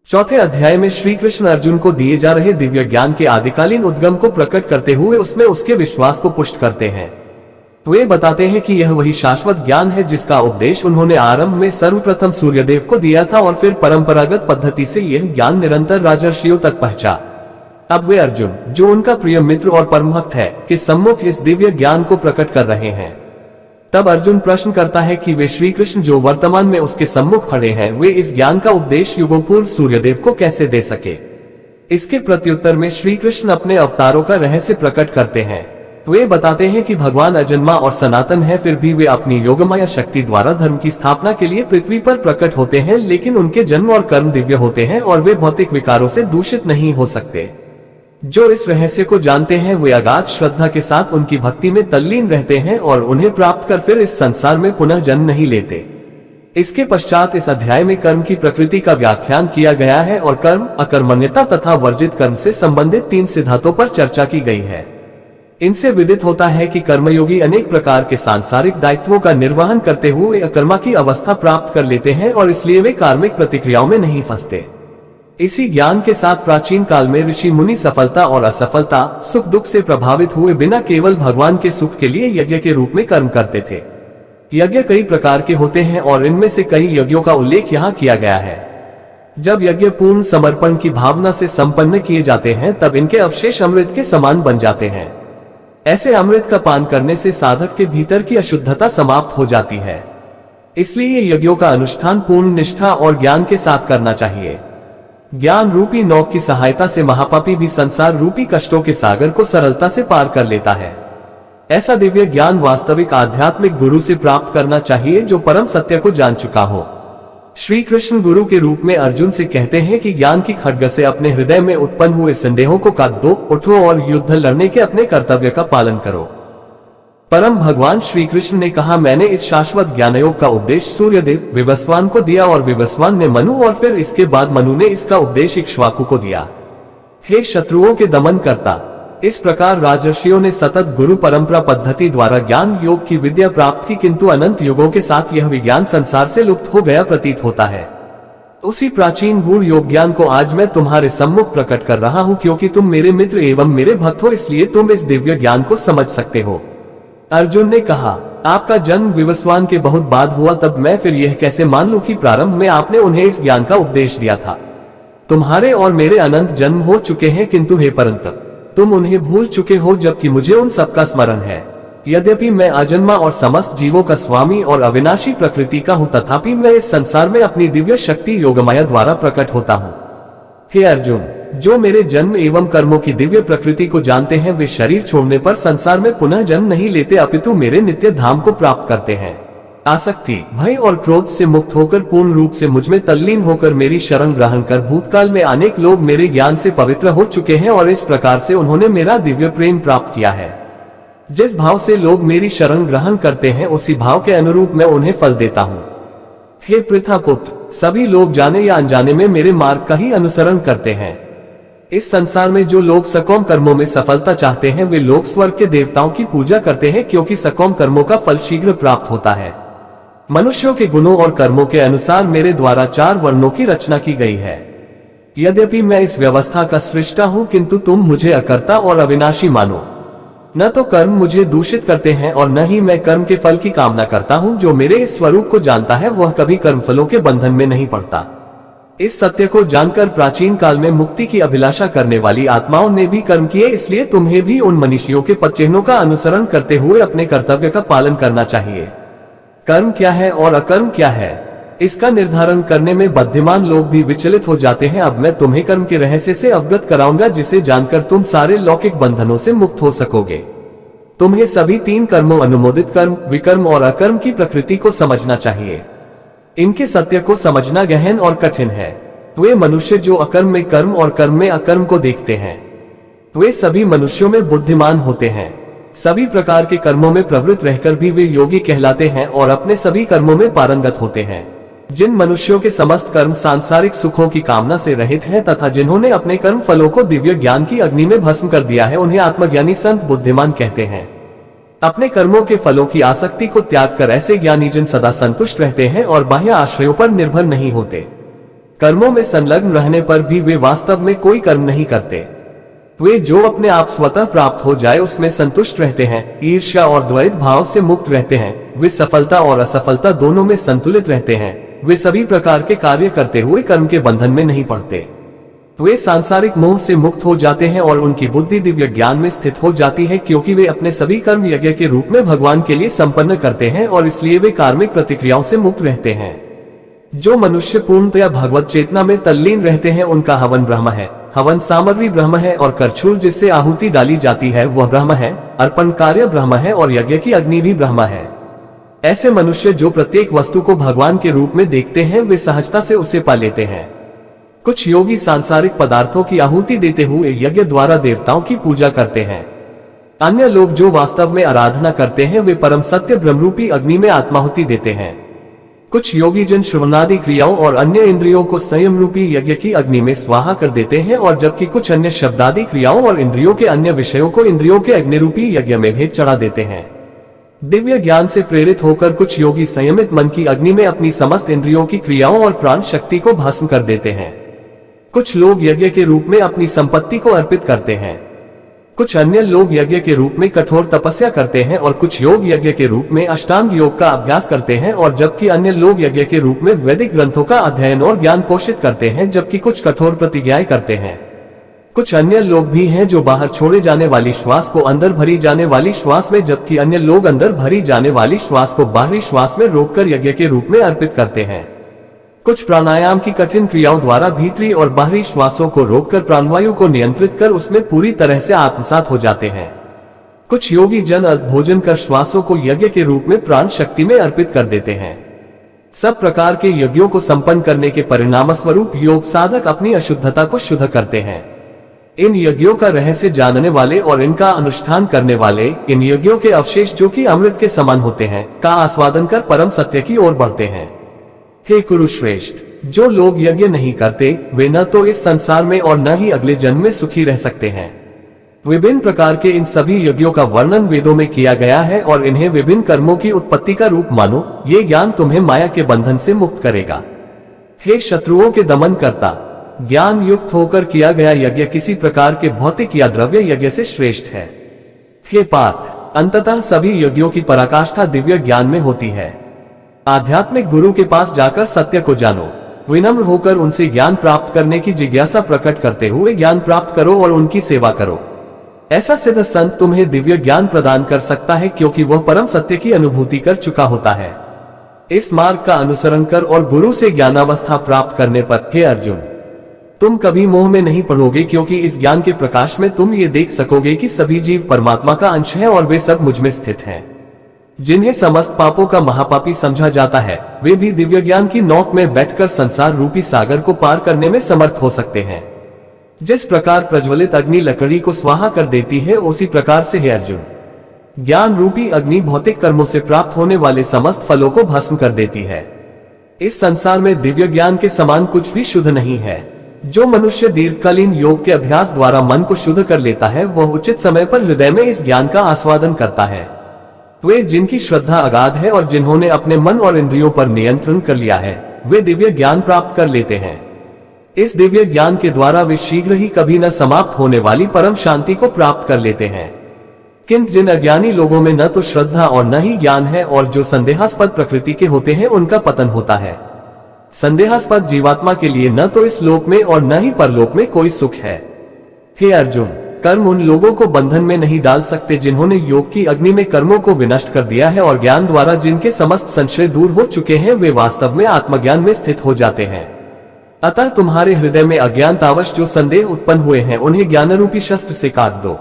चौथे अध्याय में श्री कृष्ण अर्जुन को दिए जा रहे दिव्य ज्ञान के आदिकालीन उद्गम को प्रकट करते हुए उसमें उसके विश्वास को पुष्ट करते हैं। वे बताते हैं कि यह वही शाश्वत ज्ञान है जिसका उपदेश उन्होंने आरंभ में सर्वप्रथम सूर्यदेव को दिया था और फिर परंपरागत पद्धति से यह ज्ञान निरंतर राजर्षियों तक पहुंचा। अब वे अर्जुन, जो उनका प्रिय मित्र और परम भक्त है, के सम्मुख इस दिव्य ज्ञान को प्रकट कर रहे हैं। तब अर्जुन प्रश्न करता है कि वे श्री कृष्ण जो वर्तमान में उसके सम्मुख खड़े हैं, वे इस ज्ञान का उपदेश युगों पूर्व सूर्यदेव को कैसे दे सके। इसके प्रत्युत्तर में श्री कृष्ण अपने अवतारों का रहस्य प्रकट करते हैं। वे बताते हैं कि भगवान अजन्मा और सनातन है, फिर भी वे अपनी योगमाया शक्ति द्वारा धर्म की स्थापना के लिए पृथ्वी पर प्रकट होते हैं, लेकिन उनके जन्म और कर्म दिव्य होते हैं और वे भौतिक विकारों से दूषित नहीं हो सकते। जो इस रहस्य को जानते हैं वे अगाध श्रद्धा के साथ उनकी भक्ति में तल्लीन रहते हैं और उन्हें प्राप्त कर फिर इस संसार में पुनः जन्म नहीं लेते। इसके पश्चात इस अध्याय में कर्म की प्रकृति का व्याख्यान किया गया है और कर्म, अकर्मण्यता तथा वर्जित कर्म से संबंधित 3 सिद्धांतों पर चर्चा की गई है। इनसे विदित होता है कि कर्मयोगी अनेक प्रकार के सांसारिक दायित्वों का निर्वहन करते हुए अकर्मा की अवस्था प्राप्त कर लेते हैं और इसलिए वे कार्मिक प्रतिक्रियाओं में नहीं फंसते। इसी ज्ञान के साथ प्राचीन काल में ऋषि मुनि सफलता और असफलता, सुख दुख से प्रभावित हुए बिना केवल भगवान के सुख के लिए यज्ञ के रूप में कर्म करते थे। यज्ञ कई प्रकार के होते हैं और इनमें से कई यज्ञों का उल्लेख यहाँ किया गया है। जब यज्ञ पूर्ण समर्पण की भावना से संपन्न किए जाते हैं तब इनके अवशेष अमृत के समान बन जाते हैं। ऐसे अमृत का पान करने से साधक के भीतर की अशुद्धता समाप्त हो जाती है। इसलिए यज्ञों का अनुष्ठान पूर्ण निष्ठा और ज्ञान के साथ करना चाहिए। ज्ञान रूपी नौक की सहायता से महापापी भी संसार रूपी कष्टों के सागर को सरलता से पार कर लेता है। ऐसा दिव्य ज्ञान वास्तविक आध्यात्मिक गुरु से प्राप्त करना चाहिए जो परम सत्य को जान चुका हो। श्री कृष्ण गुरु के रूप में अर्जुन से कहते हैं कि ज्ञान की खड्ग से अपने हृदय में उत्पन्न हुए संदेहों को काट दो, उठो और युद्ध लड़ने के अपने कर्तव्य का पालन करो। परम भगवान श्री कृष्ण ने कहा, मैंने इस शाश्वत ज्ञानयोग का उपदेश सूर्यदेव विवस्वान को दिया और विवस्वान ने मनु और फिर इसके बाद मनु ने इसका उपदेश इक्ष्वाकु को दिया। हे शत्रुओं के दमन करता, इस प्रकार राजर्षियों ने सतत गुरु परंपरा पद्धति द्वारा ज्ञान योग की विद्या प्राप्त की, किंतु अनंत युगों के साथ यह विज्ञान संसार से लुप्त हो गया प्रतीत होता है। उसी प्राचीन गूढ़ योग ज्ञान को आज मैं तुम्हारे सम्मुख प्रकट कर रहा हूँ, क्योंकि तुम मेरे मित्र एवं मेरे भक्त हो, इसलिए तुम इस दिव्य ज्ञान को समझ सकते हो। अर्जुन ने कहा, आपका जन्म विवस्वान के बहुत बाद हुआ, तब मैं फिर यह कैसे मान लूं कि प्रारंभ में आपने उन्हें इस ज्ञान का उपदेश दिया था। तुम्हारे और मेरे अनंत जन्म हो चुके हैं, किंतु हे परंतप, तुम उन्हें भूल चुके हो, जबकि मुझे उन सबका स्मरण है। यद्यपि मैं अजन्मा और समस्त जीवों का स्वामी और अविनाशी प्रकृति का हूँ, तथापि मैं इस संसार में अपनी दिव्य शक्ति योगमाया द्वारा प्रकट होता हूँ। हे अर्जुन, जो मेरे जन्म एवं कर्मों की दिव्य प्रकृति को जानते हैं वे शरीर छोड़ने पर संसार में पुनः जन्म नहीं लेते, अपितु मेरे नित्य धाम को प्राप्त करते हैं। आसक्ति, भय और क्रोध से मुक्त होकर पूर्ण रूप से मुझमें तल्लीन होकर मेरी शरण ग्रहण कर भूतकाल में अनेक लोग मेरे ज्ञान से पवित्र हो चुके हैं और इस प्रकार से उन्होंने मेरा दिव्य प्रेम प्राप्त किया है। जिस भाव से लोग मेरी शरण ग्रहण करते हैं उसी भाव के अनुरूप मैं उन्हें फल देता हूँ। हे पृथा पुत्र, सभी लोग जाने या अनजाने में मेरे मार्ग का ही अनुसरण करते हैं। इस संसार में जो लोग सकाम कर्मों में सफलता चाहते हैं वे लोग स्वर्ग के देवताओं की पूजा करते हैं, क्योंकि सकाम कर्मों का फल शीघ्र प्राप्त होता है। मनुष्यों के गुणों और कर्मों के अनुसार मेरे द्वारा 4 वर्णों की रचना की गई है। यद्यपि मैं इस व्यवस्था का सृष्टा हूँ, किंतु तुम मुझे अकर्ता और अविनाशी मानो। न तो कर्म मुझे दूषित करते हैं और न ही मैं कर्म के फल की कामना करता हूँ। जो मेरे इस स्वरूप को जानता है वह कभी कर्म फलों के बंधन में नहीं पड़ता। इस सत्य को जानकर प्राचीन काल में मुक्ति की अभिलाषा करने वाली आत्माओं ने भी कर्म किए, इसलिए तुम्हें भी उन मनीषियों के पदचिह्नों का अनुसरण करते हुए अपने कर्तव्य का पालन करना चाहिए। कर्म क्या है और अकर्म क्या है, इसका निर्धारण करने में बुद्धिमान लोग भी विचलित हो जाते हैं। अब मैं तुम्हें कर्म के रहस्य से अवगत कराऊंगा, जिसे जानकर तुम सारे लौकिक बंधनों से मुक्त हो सकोगे। तुम्हें सभी 3 कर्मों अनुमोदित कर्म, विकर्म और अकर्म की प्रकृति को समझना चाहिए। इनके सत्य को समझना गहन और कठिन है। वे मनुष्य जो अकर्म में कर्म और कर्म में अकर्म को देखते हैं वे सभी मनुष्यों में बुद्धिमान होते हैं। सभी प्रकार के कर्मों में प्रवृत्त रहकर भी वे योगी कहलाते हैं और अपने सभी कर्मों में पारंगत होते हैं। जिन मनुष्यों के समस्त कर्म सांसारिक सुखों की कामना से रहित हैं तथा जिन्होंने अपने कर्म फलों को दिव्य ज्ञान की अग्नि में भस्म कर दिया है, उन्हें आत्मज्ञानी संत बुद्धिमान कहते हैं। अपने कर्मों के फलों की आसक्ति को त्याग कर ऐसे ज्ञानी जन सदा संतुष्ट रहते हैं और बाह्य आश्रयों पर निर्भर नहीं होते। कर्मों में संलग्न रहने पर भी वे वास्तव में कोई कर्म नहीं करते। वे जो अपने आप स्वतः प्राप्त हो जाए उसमें संतुष्ट रहते हैं, ईर्ष्या और द्वैत भाव से मुक्त रहते हैं, वे सफलता और असफलता दोनों में संतुलित रहते हैं, वे सभी प्रकार के कार्य करते हुए कर्म के बंधन में नहीं पड़ते, वे सांसारिक मोह से मुक्त हो जाते हैं और उनकी बुद्धि दिव्य ज्ञान में स्थित हो जाती है, क्योंकि वे अपने सभी कर्म यज्ञ के रूप में भगवान के लिए संपन्न करते हैं और इसलिए वे कार्मिक प्रतिक्रियाओं से मुक्त रहते हैं। जो मनुष्य पूर्णतया भगवत चेतना में तल्लीन रहते हैं उनका हवन ब्रह्म है, हवन सामग्री ब्रह्म है और करछुल जिससे आहुति डाली जाती है वह ब्रह्म है, अर्पण कार्य ब्रह्म है और यज्ञ की अग्नि भी ब्रह्म है। ऐसे मनुष्य जो प्रत्येक वस्तु को भगवान के रूप में देखते हैं वे सहजता से उसे पा लेते हैं। कुछ योगी सांसारिक पदार्थों की आहुति देते हुए यज्ञ द्वारा देवताओं की पूजा करते हैं। अन्य लोग जो वास्तव में आराधना करते हैं वे परम सत्य ब्रह्मरूपी अग्नि में आत्माहुति देते हैं। कुछ योगी जन श्रवणादि क्रियाओं और अन्य इंद्रियों को संयम रूपी यज्ञ की अग्नि में स्वाहा कर देते हैं, और जबकि कुछ अन्य शब्दादि क्रियाओं और इंद्रियों के अन्य विषयों को इंद्रियों के अग्नि रूपी यज्ञ में भेद चढ़ा देते हैं। दिव्य ज्ञान से प्रेरित होकर कुछ योगी संयमित मन की अग्नि में अपनी समस्त इंद्रियों की क्रियाओं और प्राण शक्ति को भस्म कर देते हैं। कुछ लोग यज्ञ के रूप में अपनी संपत्ति को अर्पित करते हैं। कुछ अन्य लोग यज्ञ के रूप में कठोर तपस्या करते हैं और कुछ योग यज्ञ के रूप में अष्टांग योग का अभ्यास करते हैं, और जबकि अन्य लोग यज्ञ के रूप में वैदिक ग्रंथों का अध्ययन और ज्ञान पोषित करते हैं, जबकि कुछ कठोर प्रतिज्ञाएं करते हैं। कुछ अन्य लोग भी हैं जो बाहर छोड़े जाने वाली श्वास को अंदर भरी जाने वाली श्वास में, जबकि अन्य लोग अंदर भरी जाने वाली श्वास को बाहरी श्वास में रोककर यज्ञ के रूप में अर्पित करते हैं। कुछ प्राणायाम की कठिन क्रियाओं द्वारा भीतरी और बाहरी श्वासों को रोककर प्राणवायु को नियंत्रित कर उसमें पूरी तरह से आत्मसात हो जाते हैं। कुछ योगी जन भोजन कर श्वासों को यज्ञ के रूप में प्राण शक्ति में अर्पित कर देते हैं। सब प्रकार के यज्ञों को संपन्न करने के परिणाम स्वरूप योग साधक अपनी अशुद्धता को शुद्ध करते हैं। इन यज्ञों का रहस्य जानने वाले और इनका अनुष्ठान करने वाले इन यज्ञों के अवशेष जो कि अमृत के समान होते हैं का आस्वादन कर परम सत्य की ओर बढ़ते हैं। हे कुरुश्रेष्ठ, जो लोग यज्ञ नहीं करते वे न तो इस संसार में और न ही अगले जन्म में सुखी रह सकते हैं। विभिन्न प्रकार के इन सभी यज्ञों का वर्णन वेदों में किया गया है और इन्हें विभिन्न कर्मों की उत्पत्ति का रूप मानो। ये ज्ञान तुम्हें माया के बंधन से मुक्त करेगा। हे शत्रुओं के दमन करता, ज्ञान युक्त होकर किया गया यज्ञ किसी प्रकार के भौतिक या द्रव्य यज्ञ से श्रेष्ठ है। हे पार्थ, अंततः सभी यज्ञों की पराकाष्ठा दिव्य ज्ञान में होती है। आध्यात्मिक गुरु के पास जाकर सत्य को जानो, विनम्र होकर उनसे ज्ञान प्राप्त करने की जिज्ञासा प्रकट करते हुए ज्ञान प्राप्त करो और उनकी सेवा करो। ऐसा सिद्ध संत तुम्हें दिव्य ज्ञान प्रदान कर सकता है, क्योंकि वह परम सत्य की अनुभूति कर चुका होता है। इस मार्ग का अनुसरण कर और गुरु से ज्ञानावस्था प्राप्त करने पर हे अर्जुन, तुम कभी मोह में नहीं पड़ोगे, क्योंकि इस ज्ञान के प्रकाश में तुम ये देख सकोगे कि सभी जीव परमात्मा का अंश है और वे सब मुझ में स्थित हैं। जिन्हें समस्त पापों का महापापी समझा जाता है वे भी दिव्य ज्ञान की नौक में बैठकर संसार रूपी सागर को पार करने में समर्थ हो सकते हैं। जिस प्रकार प्रज्वलित अग्नि लकड़ी को स्वाहा कर देती है, उसी प्रकार से हे अर्जुन, ज्ञान रूपी अग्नि भौतिक कर्मों से प्राप्त होने वाले समस्त फलों को भस्म कर देती है। इस संसार में दिव्य ज्ञान के समान कुछ भी शुद्ध नहीं है। जो मनुष्य दीर्घकालीन योग के अभ्यास द्वारा मन को शुद्ध कर लेता है वह उचित समय पर हृदय में इस ज्ञान का आस्वादन करता है। वे जिनकी श्रद्धा अगाध है और जिन्होंने अपने मन और इंद्रियों पर नियंत्रण कर लिया है वे दिव्य ज्ञान प्राप्त कर लेते हैं। इस दिव्य ज्ञान के द्वारा वे शीघ्र ही कभी न समाप्त होने वाली परम शांति को प्राप्त कर लेते हैं। किंतु जिन अज्ञानी लोगों में न तो श्रद्धा और न ही ज्ञान है और जो संदेहास्पद प्रकृति के होते हैं उनका पतन होता है। संदेहास्पद जीवात्मा के लिए न तो इस लोक में और न ही परलोक में कोई सुख है। हे अर्जुन, कर्म उन लोगों को बंधन में नहीं डाल सकते जिन्होंने योग की अग्नि में कर्मों को विनष्ट कर दिया है, और ज्ञान द्वारा जिनके समस्त संशय दूर हो चुके हैं वे वास्तव में आत्मज्ञान में स्थित हो जाते हैं। अतः तुम्हारे हृदय में अज्ञानतावश जो संदेह उत्पन्न हुए हैं उन्हें ज्ञान रूपी शस्त्र से काट दो।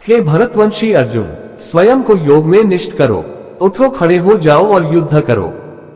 हे भरतवंशी अर्जुन, स्वयं को योग में निष्ठ करो, उठो, खड़े हो जाओ और युद्ध करो।